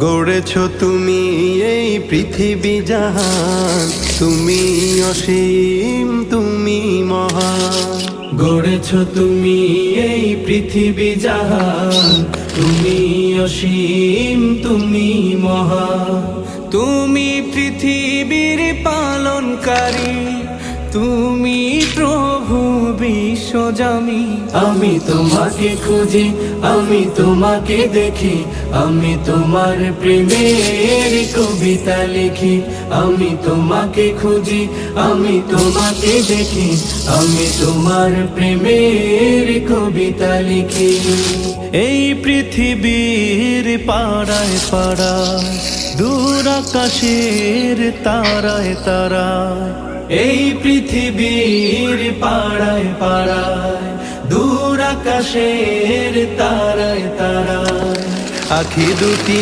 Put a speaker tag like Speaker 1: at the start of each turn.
Speaker 1: গড়েছ তুমি এই পৃথিবী জাহান, তুমি অসীম তুমি মহান।
Speaker 2: গড়েছ তুমি এই পৃথিবী জাহান, তুমি অসীম তুমি মহান। তুমি পৃথিবীর পালনকারী, তুমি প্রভু বিশ্বজামি। আমি তোমাকে খুঁজি, আমি তোমাকে দেখি, আমি তোমার প্রেমের কবিতা লিখি। আমি তোমাকে খুঁজি, আমি তোমাকে দেখি, আমি তোমার প্রেমের কবিতা লিখি।
Speaker 1: এই পৃথিবীর পাড়ায় পাড়ায়, দূর আকাশের তারায় তারায়।
Speaker 2: এই পৃথিবীর পাড়ায় পাড়ায়, দূর আকাশের তারায় তারায়।
Speaker 1: আখি দুটি